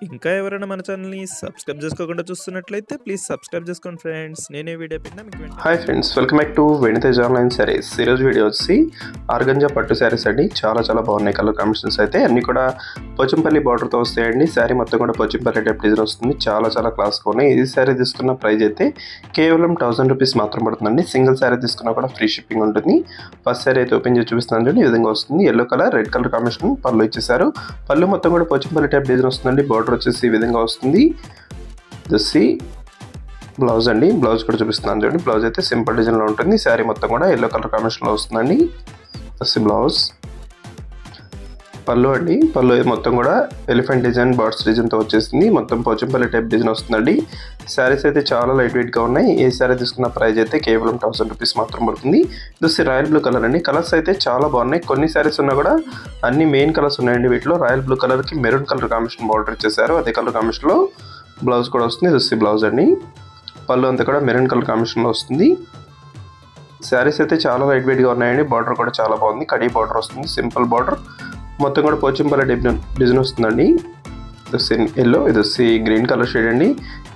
ఇంకా ఎవరైనా మన ఛానల్‌ని సబ్స్క్రైబ్ చేసుకోకుండా చూస్తున్నట్లయితే ప్లీజ్ సబ్స్క్రైబ్ చేసుకోండి ఫ్రెండ్స్. నేనే వీడియో పెట్టినా మీకు వెంటనే hi friends, welcome back to వెను తేజ ఆన్లైన్ సారీస్. ఈరోజు వీడియో వచ్చి ఆర్గంజా పట్టు శారీస్ అండి. చాలా బాగున్నాయి కలర్ కాంబినేషన్స్ అయితే. అన్నీ కూడా పోచంపల్లి బార్డర్తో వస్తాయండి. శారీ మొత్తం కూడా పోచంపల్లి టైప్ డిజైన్ వస్తుంది. చాలా క్లాస్గా ఉన్నాయి. ఈ శారీ తీసుకున్న ప్రైస్ అయితే కేవలం 1000 రూపీస్ మాత్రం పడుతుందండి. సింగిల్ శారీ తీసుకున్నా కూడా ఫ్రీ షిప్పింగ్ ఉంటుంది. ఫస్ట్ శారీ అయితే ఓపెన్ చేసి చూపిస్తున్నాను చూడండి. ఈ విధంగా వస్తుంది. Yellow colour, red colour combination పళ్ళు ఇచ్చేసారు. పళ్ళు మొత్తం కూడా పోచంపల్లి టైప్ డిజైన్ వస్తుందండి. బార్డర్ వచ్చేసి ఈ విధంగా వస్తుంది. దసి బ్లౌజ్ అండి. బ్లౌజ్ కూడా చూపిస్తున్నాను చూడండి. బ్లౌజ్ అయితే సింపుల్ డిజైన్లో ఉంటుంది. శారీ మొత్తం కూడా ఎల్లో కలర్ కాంబినేషన్లో వస్తుందండి. దసి బ్లౌజ్. పళ్ళు అండి. పళ్ళు మొత్తం కూడా ఎలిఫెంట్ డిజైన్, బర్డ్స్ డిజైన్తో వచ్చేసింది. మొత్తం పోచంపల్లి టైప్ డిజైన్ వస్తుందండి. శారీస్ అయితే చాలా లైట్ వెయిట్గా ఉన్నాయి. ఏ శారీ తీసుకున్న ప్రైస్ అయితే కేవలం 1000 రూపీస్ మాత్రం పడుతుంది. దసి రాయల్ బ్లూ కలర్ అండి. కలర్స్ అయితే చాలా బాగున్నాయి. కొన్ని శారీస్ ఉన్నా కూడా అన్ని మెయిన్ కలర్స్ ఉన్నాయండి. వీటిలో రాయల్ బ్లూ కలర్కి మెరూన్ కలర్ కాంబినేషన్ బార్డర్ ఇచ్చేసారు. అదే కలర్ కాంబినేషన్లో బ్లౌజ్ కూడా వస్తుంది. దసి బ్లౌజ్ అండి. పళ్ళు అంతా కూడా మెరూన్ కలర్ కాంబినేషన్లో వస్తుంది. శారీస్ అయితే చాలా లైట్ వెయిట్గా ఉన్నాయండి. బార్డర్ కూడా చాలా బాగుంది. కడీ బార్డర్ వస్తుంది. సింపుల్ బార్డర్ మొత్తం కూడా పోచంపల్లి డిజైన్ వస్తుందండి. ఎల్లో, ఇది గ్రీన్ కలర్ షేడ్ అండి.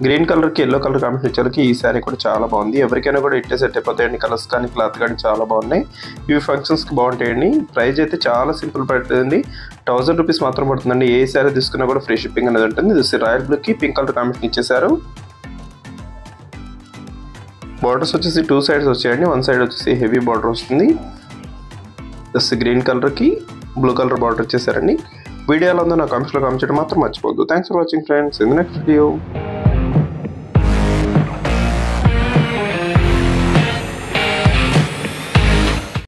గ్రీన్ కలర్కి ఎల్లో కలర్ కాంబినేషన్ వచ్చేసరికి ఈ శారీ కూడా చాలా బాగుంది. ఎవరికైనా కూడా ఇట్టే సెట్ అయిపోతాయండి. కలర్స్ కానీ క్లాత్ కానీ చాలా బాగున్నాయి. ఇవి ఫంక్షన్స్కి బాగుంటాయండి. ప్రైస్ అయితే చాలా సింపుల్ పడుతుందండి. 1000 రూపీస్ మాత్రం పడుతుందండి. ఏ శారీ తీసుకున్నా కూడా ఫ్రీ షిప్పింగ్ అనేది ఉంటుంది. ఇది రాయల్ బ్లూకి పింక్ కలర్ కాంబినేషన్ ఇచ్చేసారు. బార్డర్స్ వచ్చేసి 2 సైడ్స్ వచ్చాయండి. వన్ సైడ్ వచ్చేసి హెవీ బార్డర్ వస్తుంది. గ్రీన్ కలర్కి బ్లూ కలర్ బార్డర్ వచ్చేసారండి. వీడియోలో ఉందో నా కామెంట్స్లో కామెంట్ చేయడం మాత్రం మర్చిపోవద్దు. Thanks for watching friends. In the next video.